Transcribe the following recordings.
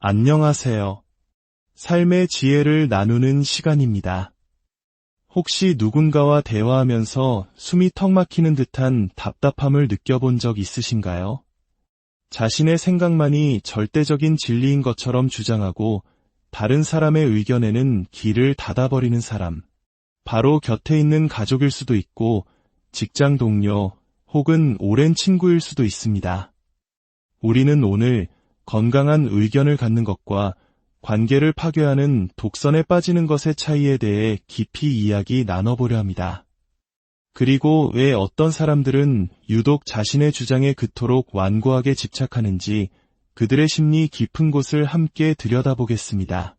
안녕하세요. 삶의 지혜를 나누는 시간입니다. 혹시 누군가와 대화하면서 숨이 턱 막히는 듯한 답답함을 느껴본 적 있으신가요? 자신의 생각만이 절대적인 진리인 것처럼 주장하고 다른 사람의 의견에는 귀를 닫아버리는 사람. 바로 곁에 있는 가족일 수도 있고 직장 동료 혹은 오랜 친구일 수도 있습니다. 우리는 오늘 건강한 의견을 갖는 것과 관계를 파괴하는 독선에 빠지는 것의 차이에 대해 깊이 이야기 나눠보려 합니다. 그리고 왜 어떤 사람들은 유독 자신의 주장에 그토록 완고하게 집착하는지 그들의 심리 깊은 곳을 함께 들여다보겠습니다.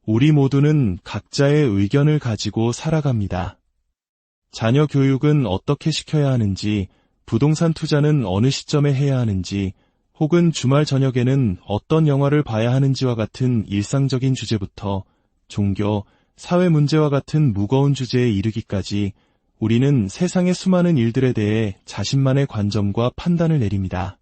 우리 모두는 각자의 의견을 가지고 살아갑니다. 자녀 교육은 어떻게 시켜야 하는지, 부동산 투자는 어느 시점에 해야 하는지, 혹은 주말 저녁에는 어떤 영화를 봐야 하는지와 같은 일상적인 주제부터 종교, 사회 문제와 같은 무거운 주제에 이르기까지 우리는 세상의 수많은 일들에 대해 자신만의 관점과 판단을 내립니다.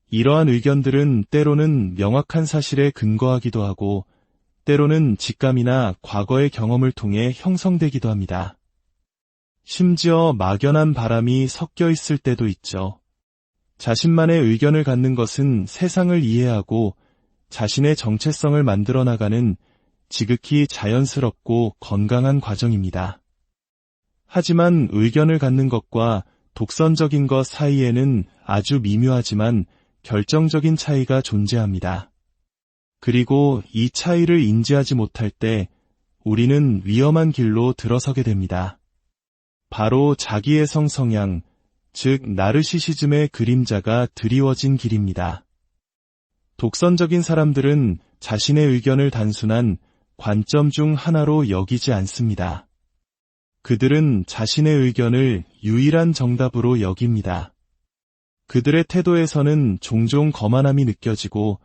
이러한 의견들은 때로는 명확한 사실에 근거하기도 하고 때로는 직감이나 과거의 경험을 통해 형성되기도 합니다. 심지어 막연한 바람이 섞여 있을 때도 있죠. 자신만의 의견을 갖는 것은 세상을 이해하고 자신의 정체성을 만들어 나가는 지극히 자연스럽고 건강한 과정입니다. 하지만 의견을 갖는 것과 독선적인 것 사이에는 아주 미묘하지만 결정적인 차이가 존재합니다. 그리고 이 차이를 인지하지 못할 때 우리는 위험한 길로 들어서게 됩니다. 바로 자기애성 성향, 즉 나르시시즘의 그림자가 드리워진 길입니다. 독선적인 사람들은 자신의 의견을 단순한 관점 중 하나로 여기지 않습니다. 그들은 자신의 의견을 유일한 정답으로 여깁니다. 그들의 태도에서는 종종 거만함이 느껴지고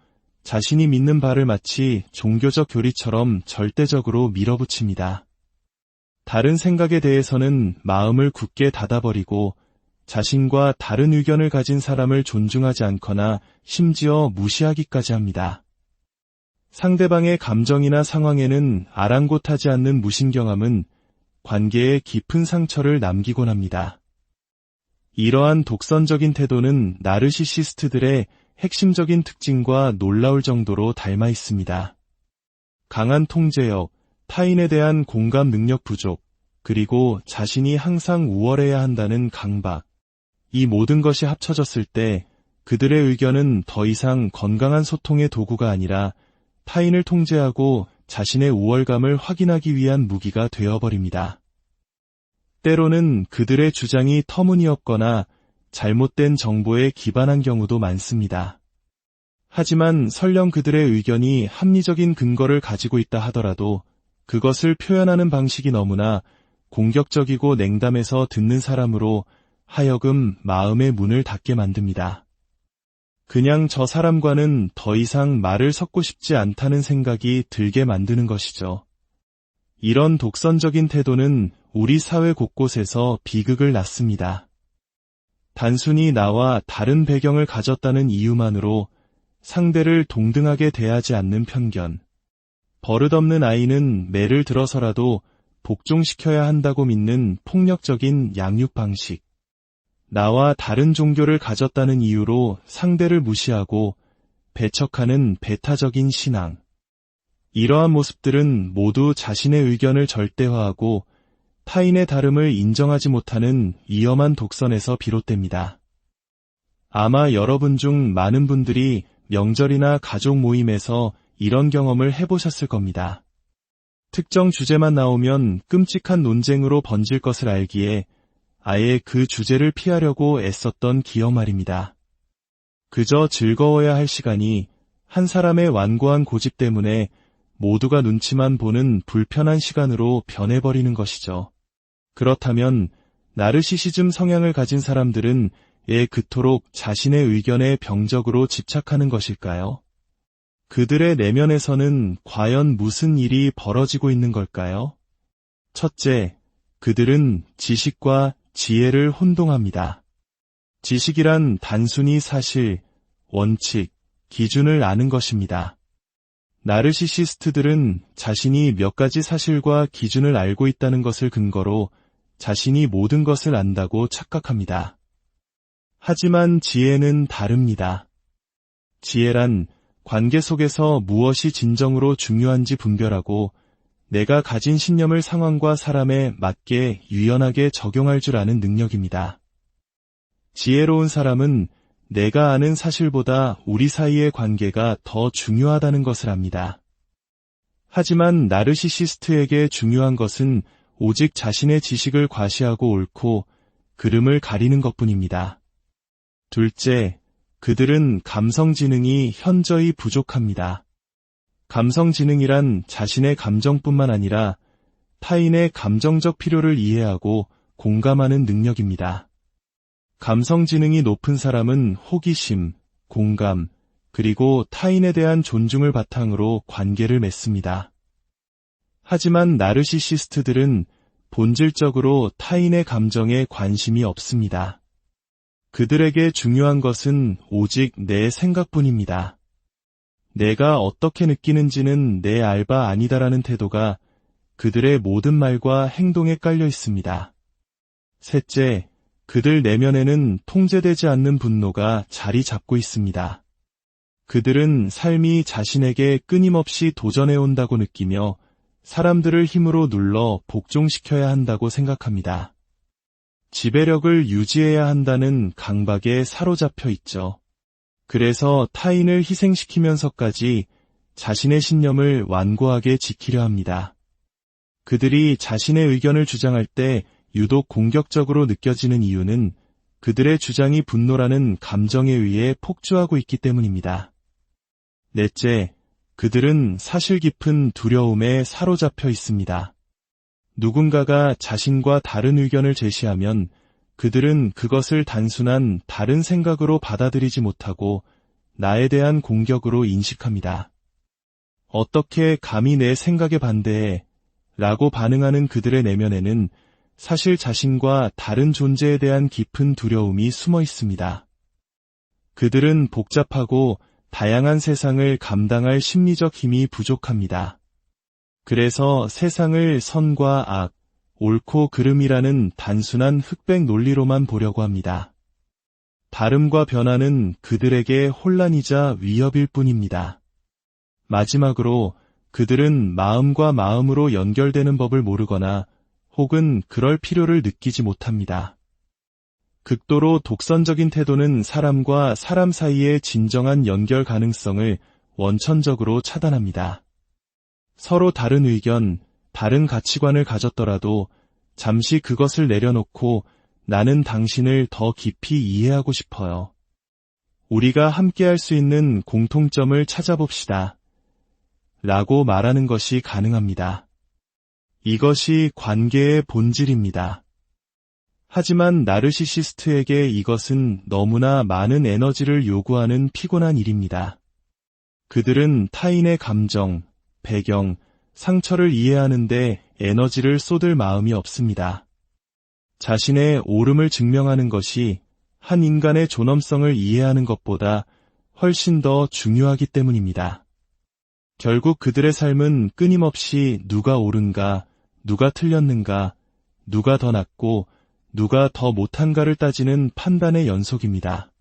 자신이 믿는 바를 마치 종교적 교리처럼 절대적으로 밀어붙입니다. 다른 생각에 대해서는 마음을 굳게 닫아버리고 자신과 다른 의견을 가진 사람을 존중하지 않거나 심지어 무시하기까지 합니다. 상대방의 감정이나 상황에는 아랑곳하지 않는 무신경함은 관계에 깊은 상처를 남기곤 합니다. 이러한 독선적인 태도는 나르시시스트들의 핵심적인 특징과 놀라울 정도로 닮아 있습니다. 강한 통제력, 타인에 대한 공감 능력 부족, 그리고 자신이 항상 우월해야 한다는 강박. 이 모든 것이 합쳐졌을 때 그들의 의견은 더 이상 건강한 소통의 도구가 아니라 타인을 통제하고 자신의 우월감을 확인하기 위한 무기가 되어버립니다. 때로는 그들의 주장이 터무니없거나 잘못된 정보에 기반한 경우도 많습니다. 하지만 설령 그들의 의견이 합리적인 근거를 가지고 있다 하더라도 그것을 표현하는 방식이 너무나 공격적이고 냉담해서 듣는 사람으로 하여금 마음의 문을 닫게 만듭니다. 그냥 저 사람과는 더 이상 말을 섞고 싶지 않다는 생각이 들게 만드는 것이죠. 이런 독선적인 태도는 우리 사회 곳곳에서 비극을 낳습니다. 단순히 나와 다른 배경을 가졌다는 이유만으로 상대를 동등하게 대하지 않는 편견. 버릇없는 아이는 매를 들어서라도 복종시켜야 한다고 믿는 폭력적인 양육 방식. 나와 다른 종교를 가졌다는 이유로 상대를 무시하고 배척하는 배타적인 신앙. 이러한 모습들은 모두 자신의 의견을 절대화하고 타인의 다름을 인정하지 못하는 위험한 독선에서 비롯됩니다. 아마 여러분 중 많은 분들이 명절이나 가족 모임에서 이런 경험을 해보셨을 겁니다. 특정 주제만 나오면 끔찍한 논쟁으로 번질 것을 알기에 아예 그 주제를 피하려고 애썼던 기억 말입니다. 그저 즐거워야 할 시간이 한 사람의 완고한 고집 때문에 모두가 눈치만 보는 불편한 시간으로 변해버리는 것이죠. 그렇다면 나르시시즘 성향을 가진 사람들은 왜 그토록 자신의 의견에 병적으로 집착하는 것일까요? 그들의 내면에서는 과연 무슨 일이 벌어지고 있는 걸까요? 첫째, 그들은 지식과 지혜를 혼동합니다. 지식이란 단순히 사실, 원칙, 기준을 아는 것입니다. 나르시시스트들은 자신이 몇 가지 사실과 기준을 알고 있다는 것을 근거로 자신이 모든 것을 안다고 착각합니다. 하지만 지혜는 다릅니다. 지혜란 관계 속에서 무엇이 진정으로 중요한지 분별하고 내가 가진 신념을 상황과 사람에 맞게 유연하게 적용할 줄 아는 능력입니다. 지혜로운 사람은 내가 아는 사실보다 우리 사이의 관계가 더 중요하다는 것을 압니다. 하지만 나르시시스트에게 중요한 것은 오직 자신의 지식을 과시하고 옳고 그름을 가리는 것뿐입니다. 둘째, 그들은 감성지능이 현저히 부족합니다. 감성지능이란 자신의 감정뿐만 아니라 타인의 감정적 필요를 이해하고 공감하는 능력입니다. 감성지능이 높은 사람은 호기심, 공감, 그리고 타인에 대한 존중을 바탕으로 관계를 맺습니다. 하지만 나르시시스트들은 본질적으로 타인의 감정에 관심이 없습니다. 그들에게 중요한 것은 오직 내 생각뿐입니다. 내가 어떻게 느끼는지는 내 알 바 아니다라는 태도가 그들의 모든 말과 행동에 깔려 있습니다. 셋째, 그들 내면에는 통제되지 않는 분노가 자리 잡고 있습니다. 그들은 삶이 자신에게 끊임없이 도전해온다고 느끼며 사람들을 힘으로 눌러 복종시켜야 한다고 생각합니다. 지배력을 유지해야 한다는 강박에 사로잡혀 있죠. 그래서 타인을 희생시키면서까지 자신의 신념을 완고하게 지키려 합니다. 그들이 자신의 의견을 주장할 때 유독 공격적으로 느껴지는 이유는 그들의 주장이 분노라는 감정에 의해 폭주하고 있기 때문입니다. 넷째, 그들은 사실 깊은 두려움에 사로잡혀 있습니다. 누군가가 자신과 다른 의견을 제시하면 그들은 그것을 단순한 다른 생각으로 받아들이지 못하고 나에 대한 공격으로 인식합니다. 어떻게 감히 내 생각에 반대해? 라고 반응하는 그들의 내면에는 사실 자신과 다른 존재에 대한 깊은 두려움이 숨어 있습니다. 그들은 복잡하고 다양한 세상을 감당할 심리적 힘이 부족합니다. 그래서 세상을 선과 악, 옳고 그름이라는 단순한 흑백 논리로만 보려고 합니다. 다름과 변화는 그들에게 혼란이자 위협일 뿐입니다. 마지막으로 그들은 마음과 마음으로 연결되는 법을 모르거나 혹은 그럴 필요를 느끼지 못합니다. 극도로 독선적인 태도는 사람과 사람 사이의 진정한 연결 가능성을 원천적으로 차단합니다. 서로 다른 의견, 다른 가치관을 가졌더라도 잠시 그것을 내려놓고 나는 당신을 더 깊이 이해하고 싶어요. 우리가 함께할 수 있는 공통점을 찾아봅시다. 라고 말하는 것이 가능합니다. 이것이 관계의 본질입니다. 하지만 나르시시스트에게 이것은 너무나 많은 에너지를 요구하는 피곤한 일입니다. 그들은 타인의 감정, 배경, 상처를 이해하는데 에너지를 쏟을 마음이 없습니다. 자신의 옳음을 증명하는 것이 한 인간의 존엄성을 이해하는 것보다 훨씬 더 중요하기 때문입니다. 결국 그들의 삶은 끊임없이 누가 옳은가, 누가 틀렸는가, 누가 더 낫고 누가 더 못한가를 따지는 판단의 연속입니다.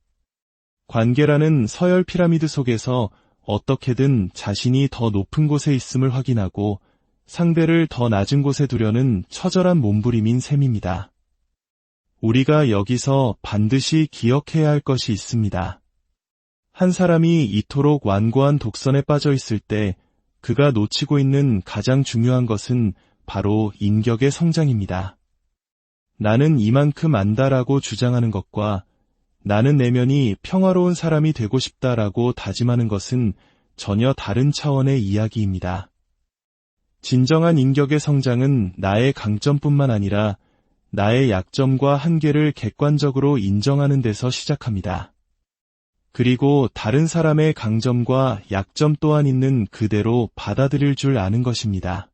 관계라는 서열 피라미드 속에서 어떻게든 자신이 더 높은 곳에 있음을 확인하고 상대를 더 낮은 곳에 두려는 처절한 몸부림인 셈입니다. 우리가 여기서 반드시 기억해야 할 것이 있습니다. 한 사람이 이토록 완고한 독선에 빠져 있을 때 그가 놓치고 있는 가장 중요한 것은 바로 인격의 성장입니다. 나는 이만큼 안다라고 주장하는 것과 나는 내면이 평화로운 사람이 되고 싶다라고 다짐하는 것은 전혀 다른 차원의 이야기입니다. 진정한 인격의 성장은 나의 강점뿐만 아니라 나의 약점과 한계를 객관적으로 인정하는 데서 시작합니다. 그리고 다른 사람의 강점과 약점 또한 있는 그대로 받아들일 줄 아는 것입니다.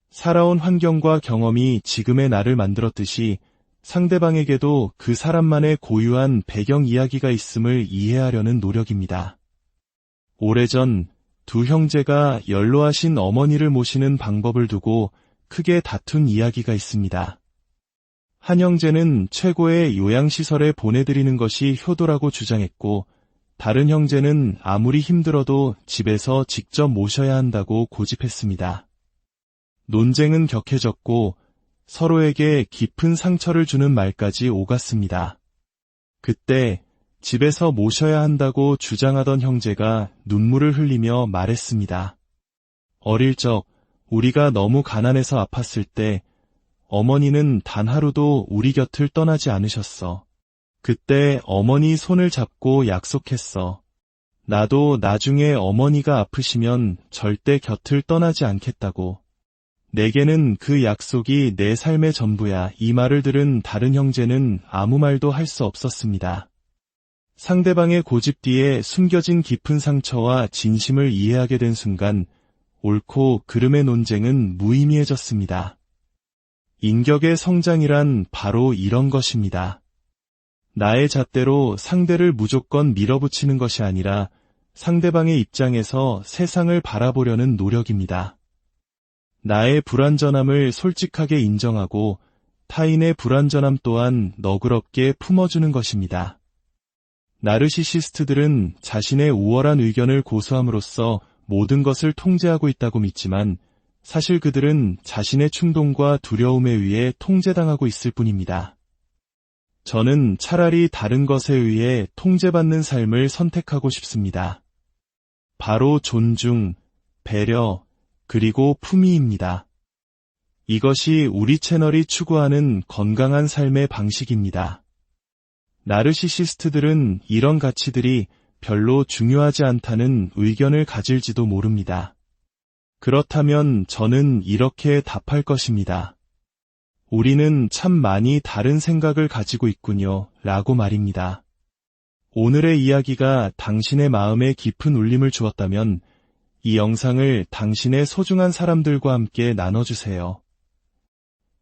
살아온 환경과 경험이 지금의 나를 만들었듯이 상대방에게도 그 사람만의 고유한 배경 이야기가 있음을 이해하려는 노력입니다. 오래전 두 형제가 연로하신 어머니를 모시는 방법을 두고 크게 다툰 이야기가 있습니다. 한 형제는 최고의 요양시설에 보내드리는 것이 효도라고 주장했고, 다른 형제는 아무리 힘들어도 집에서 직접 모셔야 한다고 고집했습니다. 논쟁은 격해졌고 서로에게 깊은 상처를 주는 말까지 오갔습니다. 그때 집에서 모셔야 한다고 주장하던 형제가 눈물을 흘리며 말했습니다. 어릴 적 우리가 너무 가난해서 아팠을 때 어머니는 단 하루도 우리 곁을 떠나지 않으셨어. 그때 어머니 손을 잡고 약속했어. 나도 나중에 어머니가 아프시면 절대 곁을 떠나지 않겠다고. 내게는 그 약속이 내 삶의 전부야. 이 말을 들은 다른 형제는 아무 말도 할 수 없었습니다. 상대방의 고집 뒤에 숨겨진 깊은 상처와 진심을 이해하게 된 순간 옳고 그름의 논쟁은 무의미해졌습니다. 인격의 성장이란 바로 이런 것입니다. 나의 잣대로 상대를 무조건 밀어붙이는 것이 아니라 상대방의 입장에서 세상을 바라보려는 노력입니다. 나의 불완전함을 솔직하게 인정하고 타인의 불완전함 또한 너그럽게 품어주는 것입니다. 나르시시스트들은 자신의 우월한 의견을 고수함으로써 모든 것을 통제하고 있다고 믿지만 사실 그들은 자신의 충동과 두려움에 의해 통제당하고 있을 뿐입니다. 저는 차라리 다른 것에 의해 통제받는 삶을 선택하고 싶습니다. 바로 존중, 배려, 그리고 품위입니다. 이것이 우리 채널이 추구하는 건강한 삶의 방식입니다. 나르시시스트들은 이런 가치들이 별로 중요하지 않다는 의견을 가질지도 모릅니다. 그렇다면 저는 이렇게 답할 것입니다. 우리는 참 많이 다른 생각을 가지고 있군요, 라고 말입니다. 오늘의 이야기가 당신의 마음에 깊은 울림을 주었다면 이 영상을 당신의 소중한 사람들과 함께 나눠주세요.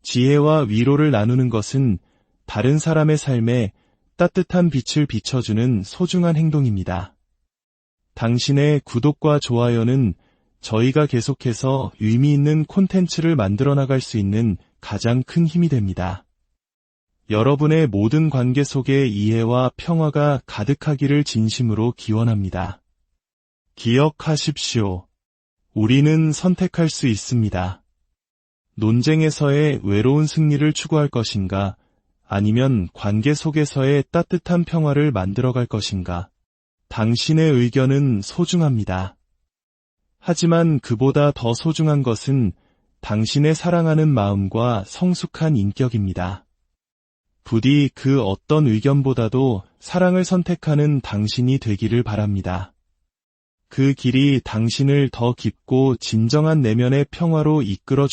지혜와 위로를 나누는 것은 다른 사람의 삶에 따뜻한 빛을 비춰주는 소중한 행동입니다. 당신의 구독과 좋아요는 저희가 계속해서 의미 있는 콘텐츠를 만들어 나갈 수 있는 가장 큰 힘이 됩니다. 여러분의 모든 관계 속에 이해와 평화가 가득하기를 진심으로 기원합니다. 기억하십시오. 우리는 선택할 수 있습니다. 논쟁에서의 외로운 승리를 추구할 것인가, 아니면 관계 속에서의 따뜻한 평화를 만들어갈 것인가. 당신의 의견은 소중합니다. 하지만 그보다 더 소중한 것은 당신의 사랑하는 마음과 성숙한 인격입니다. 부디 그 어떤 의견보다도 사랑을 선택하는 당신이 되기를 바랍니다. 그 길이 당신을 더 깊고 진정한 내면의 평화로 이끌어